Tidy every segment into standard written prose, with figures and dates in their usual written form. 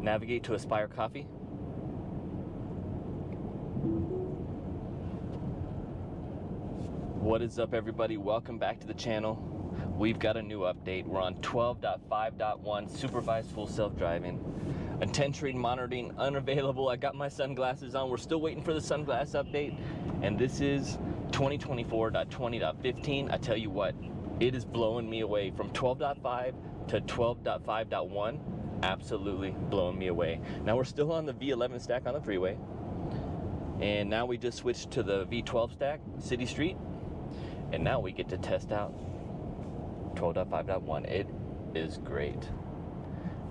navigate to Aspire Coffee. What is up, everybody? Welcome back to the channel. We've got a new update. We're on 12.5.1 supervised full self-driving. Attention monitoring unavailable. I got my sunglasses on. We're still waiting for the sunglass update, and this is 2024.20.15. I tell you what, it is blowing me away from 12.5 to 12.5.1. Absolutely blowing me away. Now we're still on the V11 stack on the freeway, and now we just switched to the V12 stack, City Street, and now we get to test out 12.5.1. It is great.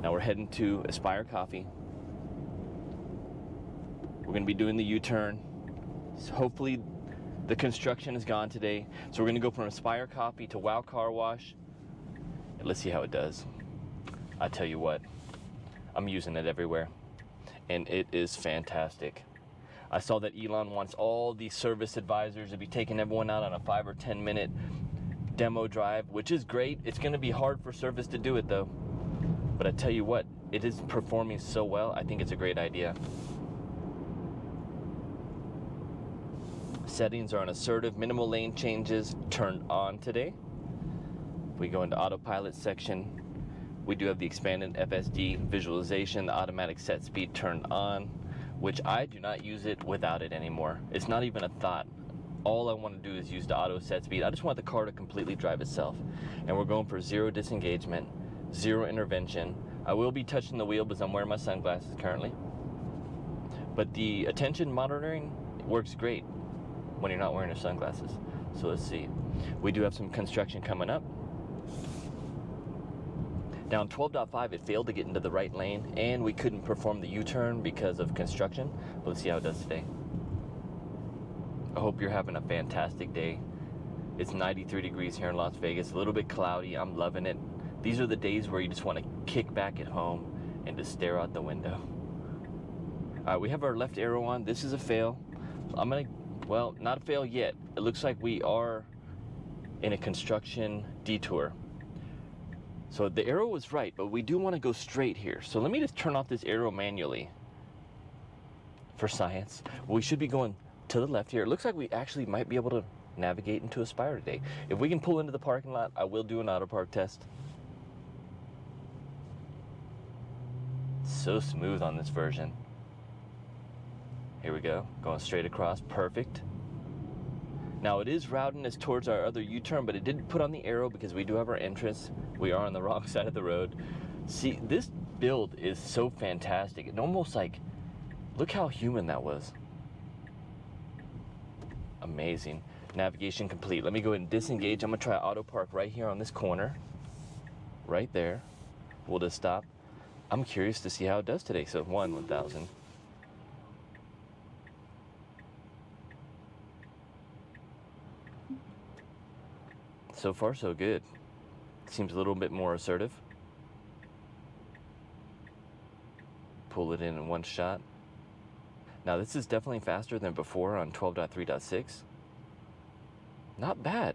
Now we're heading to Aspire Coffee. We're going to be doing the U-turn. So hopefully the construction is gone today. So we're going to go from Aspire Coffee to Wow Car Wash. And let's see how it does. I tell you what, I'm using it everywhere, and it is fantastic. I saw that Elon wants all the service advisors to be taking everyone out on a 5 or 10 minute demo drive, which is great. It's going to be hard for service to do it though. But I tell you what, it is performing so well. I think it's a great idea. Settings are on assertive, minimal lane changes turned on today. If we go into autopilot section, we do have the expanded FSD visualization, the automatic set speed turned on, which I do not use it without it anymore. It's not even a thought. All I want to do is use the auto set speed. I just want the car to completely drive itself. And we're going for zero disengagement, zero intervention. I will be touching the wheel because I'm wearing my sunglasses currently. But the attention monitoring works great when you're not wearing your sunglasses. So let's see. We do have some construction coming up. Now in 12.5, it failed to get into the right lane, and we couldn't perform the U-turn because of construction. But let's see how it does today. I hope you're having a fantastic day. It's 93 degrees here in Las Vegas, a little bit cloudy. I'm loving it. These are the days where you just want to kick back at home and just stare out the window. All right, we have our left arrow on. This is a fail. Well, not a fail yet. It looks like we are in a construction detour. So the arrow was right, but we do want to go straight here. So let me just turn off this arrow manually for science. We should be going to the left here. It looks like we actually might be able to navigate into Aspire today. If we can pull into the parking lot, I will do an auto park test. So smooth on this version. Here we go, going straight across, perfect. Now it is routing us towards our other U-turn, but it didn't put on the arrow because we do have our entrance. We are on the wrong side of the road. See, this build is so fantastic. It almost like, look how human that was. Amazing. Navigation complete. Let me go ahead and disengage. I'm gonna try auto park right here on this corner. Right there. We'll just stop. I'm curious to see how it does today. So 1,000. So far, so good. Seems a little bit more assertive. Pull it in one shot. Now this is definitely faster than before on 12.3.6. Not bad.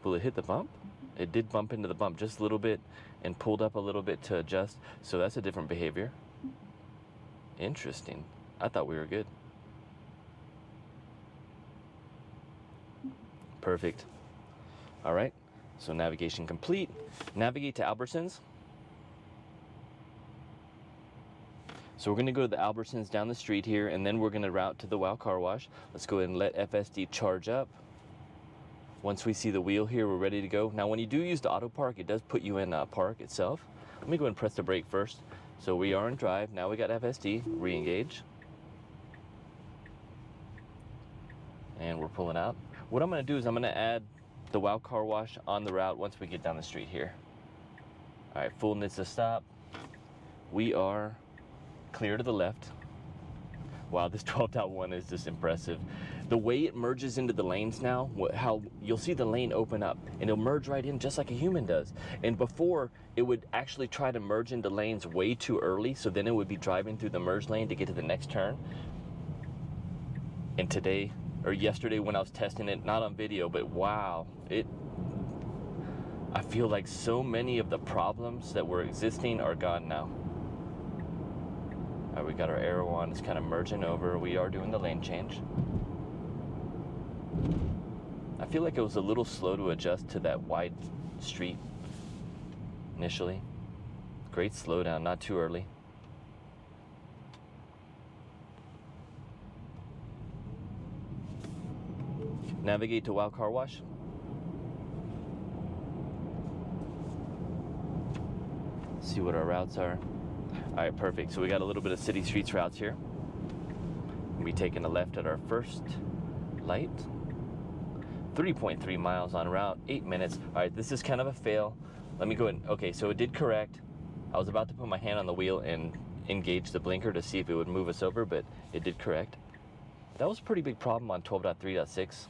Will it hit the bump? It did bump into the bump just a little bit and pulled up a little bit to adjust. So that's a different behavior. Interesting. I thought we were good. Perfect. All right, so navigation complete. Navigate to Albertsons. So we're gonna go to the Albertsons down the street here, and then we're gonna route to the Wow Car Wash. Let's go ahead and let FSD charge up. Once we see the wheel here, we're ready to go. Now when you do use the auto park, it does put you in park itself. Let me go ahead and press the brake first. So we are in drive. Now we got FSD, re-engage. And we're pulling out. What I'm going to do is I'm going to add the Wow Car Wash on the route once we get down the street here. All right, full needs to stop. We are clear to the left. Wow, this 12.1 is just impressive. The way it merges into the lanes now, how you'll see the lane open up and it'll merge right in just like a human does. And before, it would actually try to merge into lanes way too early, so then it would be driving through the merge lane to get to the next turn. And today, or yesterday when I was testing it, not on video, but wow, I feel like so many of the problems that were existing are gone now. All right, we got our arrow on. It's kind of merging over. We are doing the lane change. I feel like it was a little slow to adjust to that wide street initially. Great slowdown, not too early. Navigate to Wow Car Wash. See what our routes are. All right, perfect. So we got a little bit of city streets routes here. We'll be taking a left at our first light. 3.3 miles on route, 8 minutes. All right, this is kind of a fail. Let me go ahead. Okay, so it did correct. I was about to put my hand on the wheel and engage the blinker to see if it would move us over, but it did correct. That was a pretty big problem on 12.3.6.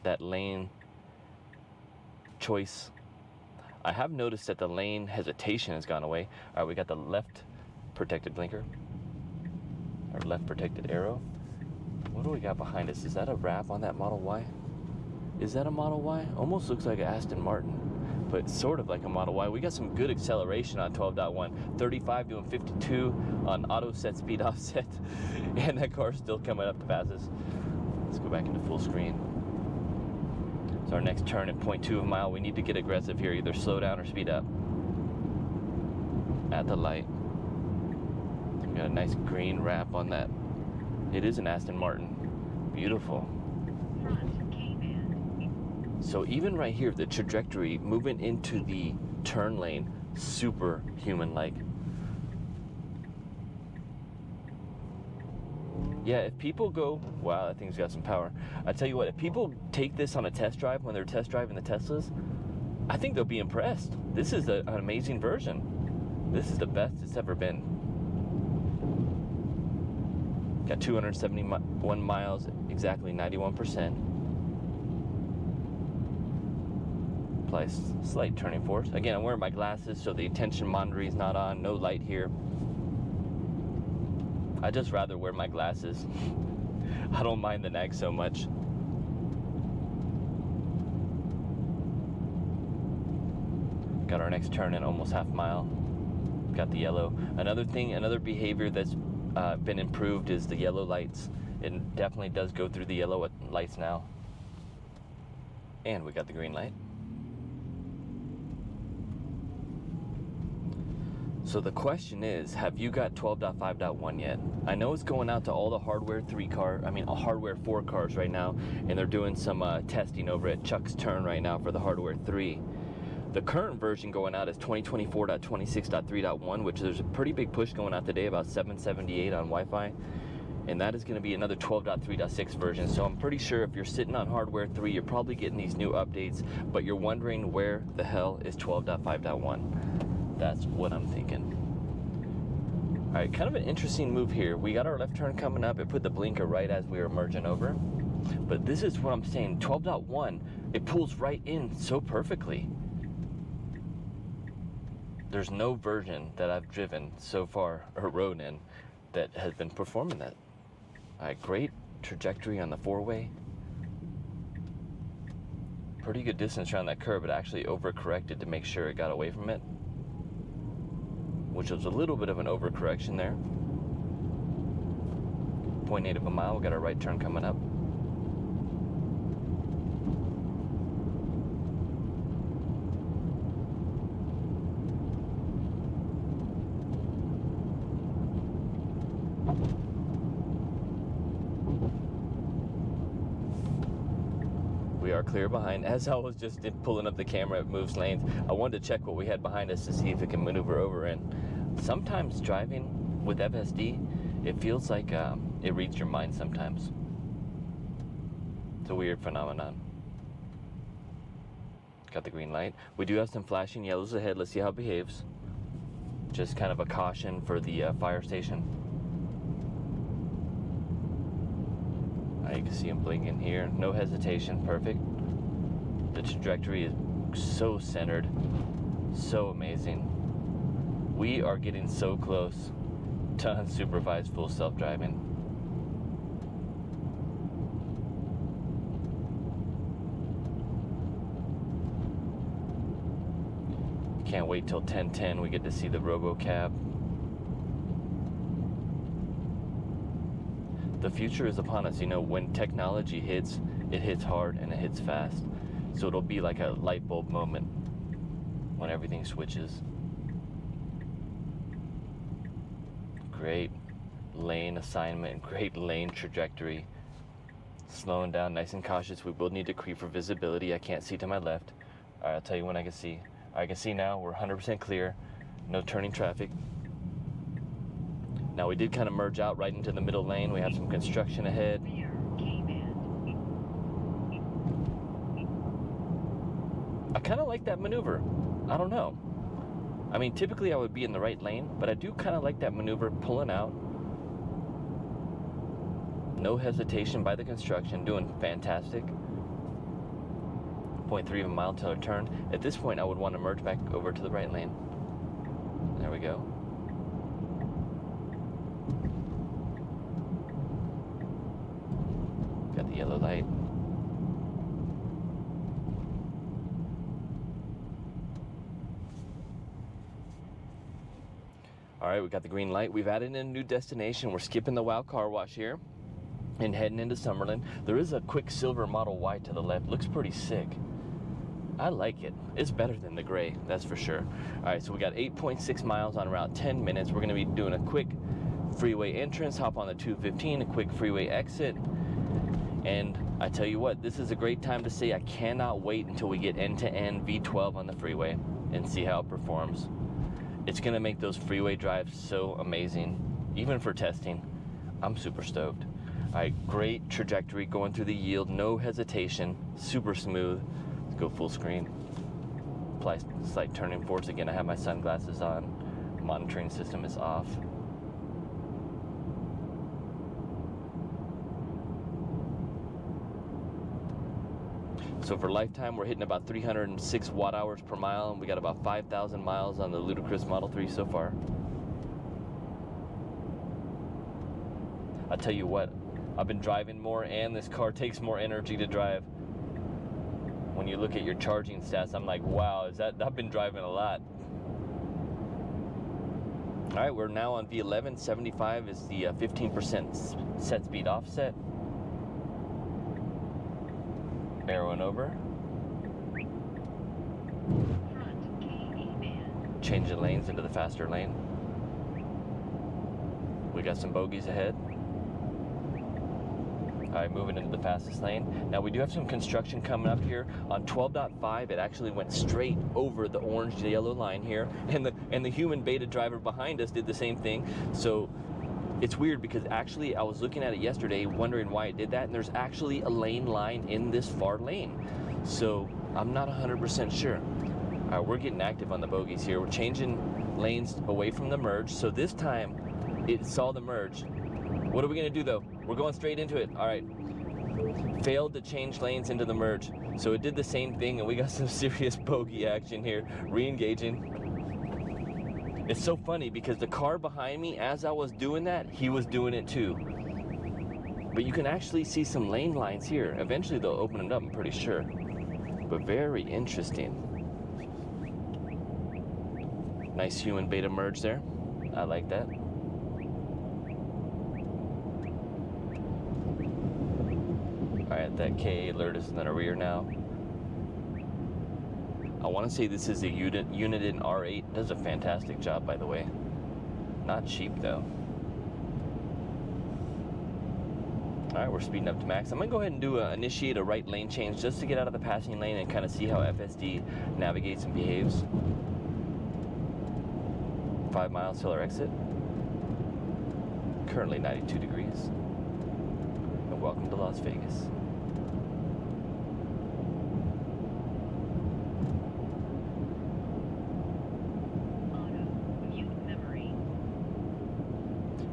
That lane choice. I have noticed that the lane hesitation has gone away. All right, we got the left protected blinker, or left protected arrow. What do we got behind us? Is that a wrap on that Model Y? Is that a Model Y? Almost looks like an Aston Martin, but sort of like a Model Y. We got some good acceleration on 12.1. 35 doing 52 on auto set speed offset, and that car's still coming up the fastest. Let's go back into full screen. So our next turn at 0.2 of a mile, we need to get aggressive here, either slow down or speed up. At the light. We got a nice green wrap on that. It is an Aston Martin. Beautiful. So even right here, the trajectory, moving into the turn lane, super human-like. Yeah, if people go, wow, that thing's got some power. I tell you what, if people take this on a test drive when they're test driving the Teslas, I think they'll be impressed. This is an amazing version. This is the best it's ever been. Got 271 miles, exactly 91%. Applies slight turning force. Again, I'm wearing my glasses, so the attention monitoring is not on, no light here. I just rather wear my glasses. I don't mind the nag so much. Got our next turn in almost half mile. Got the yellow. Another thing, another behavior that's been improved is the yellow lights. It definitely does go through the yellow lights now. And we got the green light. So the question is, have you got 12.5.1 yet? I know it's going out to all the hardware 4 cars right now, and they're doing some testing over at Chuck's Turn right now for the hardware 3. The current version going out is 2024.26.3.1, which there's a pretty big push going out today, about 778 on Wi-Fi, and that is going to be another 12.3.6 version. So I'm pretty sure if you're sitting on hardware 3, you're probably getting these new updates, but you're wondering where the hell is 12.5.1. That's what I'm thinking. All right, kind of an interesting move here. We got our left turn coming up. It put the blinker right as we were merging over. But this is what I'm saying. 12.1, it pulls right in so perfectly. There's no version that I've driven so far or rode in that has been performing that. All right, great trajectory on the 4-way. Pretty good distance around that curve. It actually overcorrected to make sure it got away from it, which was a little bit of an overcorrection there. 0.8 of a mile, we got our right turn coming up. We are clear behind. As I was just pulling up the camera, it moves lanes. I wanted to check what we had behind us to see if it can maneuver over in. Sometimes driving with FSD, it feels like it reads your mind sometimes. It's a weird phenomenon. Got the green light. We do have some flashing yellows ahead. Let's see how it behaves. Just kind of a caution for the fire station. You can see him blinking here. No hesitation. Perfect. The trajectory is so centered. So amazing. We are getting so close to unsupervised full self-driving. Can't wait till 10:10 we get to see the RoboCab. The future is upon us. You know, when technology hits, it hits hard and it hits fast. So it'll be like a light bulb moment when everything switches. Great lane assignment, great lane trajectory. Slowing down nice and cautious. We will need to creep for visibility. I can't see to my left. All right, I'll tell you when I can see. I can see now. We're 100% clear. No turning traffic. Now we did kind of merge out right into the middle lane. We have some construction ahead. I kind of like that maneuver. I don't know. I mean, typically I would be in the right lane, but I do kind of like that maneuver, pulling out. No hesitation by the construction, doing fantastic. 0.3 of a mile till a turn. At this point, I would want to merge back over to the right lane. There we go. Got the yellow light. All right, we got the green light. We've added in a new destination. We're skipping the WOW car wash here and heading into Summerlin. There is a quick silver Model Y to the left. Looks pretty sick. I like it. It's better than the gray, that's for sure. All right, so we got 8.6 miles on around 10 minutes. We're gonna be doing a quick freeway entrance, hop on the 215, a quick freeway exit. And I tell you what, this is a great time to say I cannot wait until we get end-to-end V12 on the freeway and see how it performs. It's gonna make those freeway drives so amazing, even for testing. I'm super stoked. All right, great trajectory going through the yield, no hesitation, super smooth. Let's go full screen. Apply slight turning force. Again, I have my sunglasses on. Monitoring system is off. So for lifetime, we're hitting about 306 watt hours per mile, and we got about 5,000 miles on the ludicrous Model 3 so far. I'll tell you what, I've been driving more, and this car takes more energy to drive. When you look at your charging stats, I'm like, wow, I've been driving a lot. All right, we're now on V11. 75 is the 15% set speed offset. Arrowing over. Changing lanes into the faster lane. We got some bogeys ahead. All right, moving into the fastest lane. Now we do have some construction coming up here. On 12.5, it actually went straight over the orange yellow line here, and the human beta driver behind us did the same thing. So it's weird because actually I was looking at it yesterday wondering why it did that, and there's actually a lane line in this far lane. So I'm not 100% sure. All right, we're getting active on the bogeys here. We're changing lanes away from the merge. So this time it saw the merge. What are we gonna do though? We're going straight into it. All right. Failed to change lanes into the merge. So it did the same thing, and we got some serious bogey action here. Re-engaging. It's so funny because the car behind me, as I was doing that, he was doing it too. But you can actually see some lane lines here. Eventually they'll open it up, I'm pretty sure. But very interesting. Nice human beta merge there. I like that. All right, that KA alert is in the rear now. I want to say this is a unit in R8. Does a fantastic job, by the way. Not cheap though. All right, we're speeding up to max. I'm gonna go ahead and initiate a right lane change just to get out of the passing lane and kind of see how FSD navigates and behaves. 5 miles till our exit. Currently 92 degrees. And welcome to Las Vegas.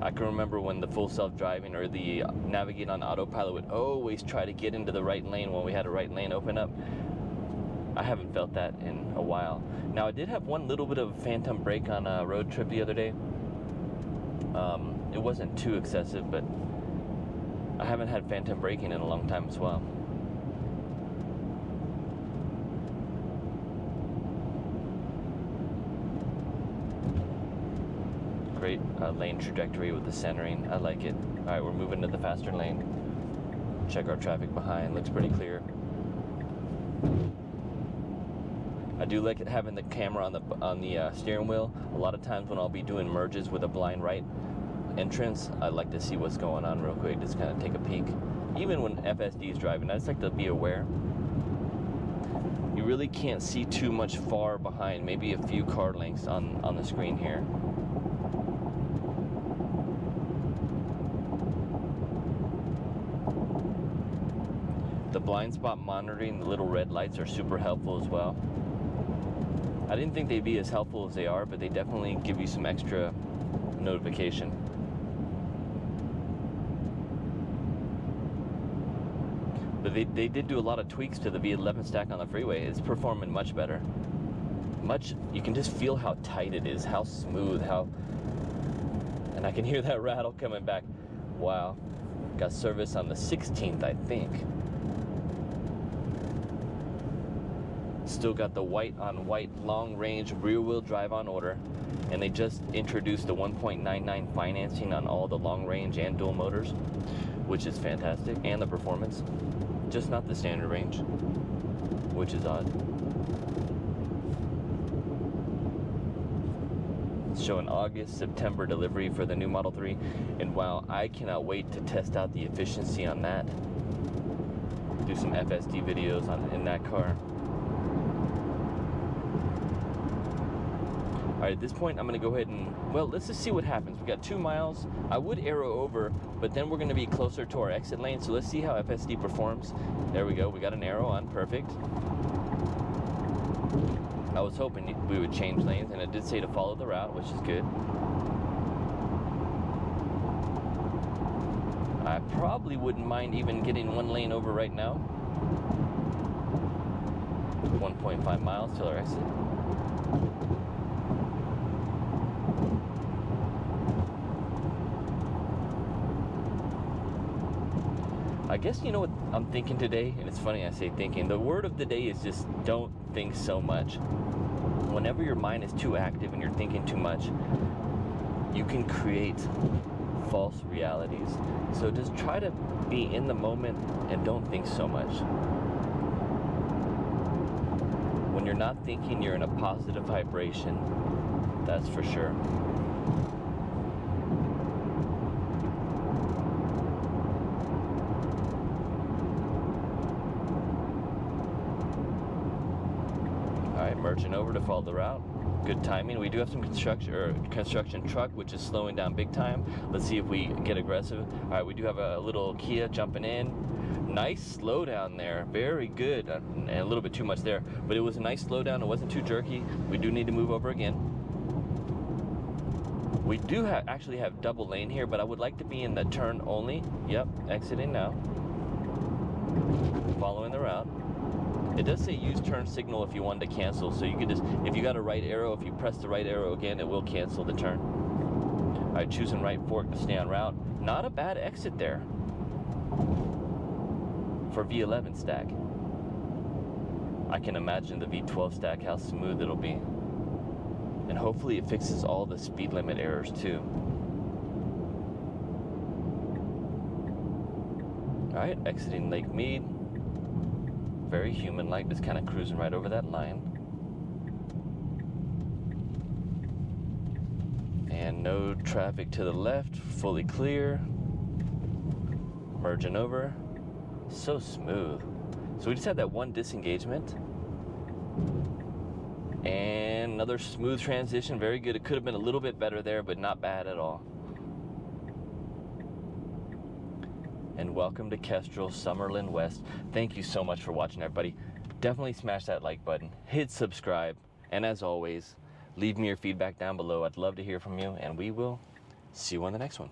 I can remember when the full self-driving or the navigate on autopilot would always try to get into the right lane when we had a right lane open up. I haven't felt that in a while. Now I did have one little bit of a phantom brake on a road trip the other day. It wasn't too excessive, but I haven't had phantom braking in a long time as well. great lane trajectory with the centering. I like it. All right, we're moving to the faster lane. Check our traffic behind. Looks pretty clear. I do like having the camera on the steering wheel. A lot of times when I'll be doing merges with a blind right entrance, I like to see what's going on real quick. Just kind of take a peek. Even when FSD is driving, I just like to be aware. You really can't see too much far behind. Maybe a few car lengths on the screen here. The blind spot monitoring, the little red lights are super helpful as well. I didn't think they'd be as helpful as they are, but they definitely give you some extra notification. But they did do a lot of tweaks to the V11 stack on the Freeway. It's performing much better. You can just feel how tight it is, how smooth, and I can hear that rattle coming back. Wow. Got service on the 16th, I think. Still got the white on white long range rear wheel drive on order, and they just introduced the 1.99 financing on all the long range and dual motors, which is fantastic, and the performance, just not the standard range, which is odd. It's showing August, September delivery for the new Model 3, and wow, I cannot wait to test out the efficiency on that. Do some FSD videos in that car. All right, at this point, I'm gonna go ahead and, well, let's just see what happens. We got 2 miles. I would arrow over, but then we're gonna be closer to our exit lane, so let's see how FSD performs. There we go, we got an arrow on, perfect. I was hoping we would change lanes, and it did say to follow the route, which is good. I probably wouldn't mind even getting 1 lane over right now. 1.5 miles till our exit. I guess you know what I'm thinking today, and it's funny I say thinking. The word of the day is just don't think so much. Whenever your mind is too active and you're thinking too much, you can create false realities. So just try to be in the moment and don't think so much. When you're not thinking, you're in a positive vibration, that's for sure. Merging over to follow the route. Good timing. We do have some construction truck, which is slowing down big time. Let's see if we get aggressive. All right, we do have a little Kia jumping in. Nice slowdown there. Very good. And a little bit too much there, but it was a nice slowdown. It wasn't too jerky. We do need to move over again. We do actually have double lane here, but I would like to be in the turn only. Yep, exiting now. Following the route. It does say use turn signal if you wanted to cancel, so you could just, if you got a right arrow, if you press the right arrow again, it will cancel the turn. All right, choosing right fork to stay on route. Not a bad exit there for V11 stack. I can imagine the V12 stack, how smooth it'll be. And hopefully it fixes all the speed limit errors too. All right, exiting Lake Mead. Very human-like, just kind of cruising right over that line. And no traffic to the left, fully clear. Merging over, so smooth. So we just had that one disengagement. And another smooth transition, very good. It could have been a little bit better there, but not bad at all. And welcome to Kestrel, Summerlin West. Thank you so much for watching, everybody. Definitely smash that like button, hit subscribe, and as always, leave me your feedback down below. I'd love to hear from you, and we will see you on the next one.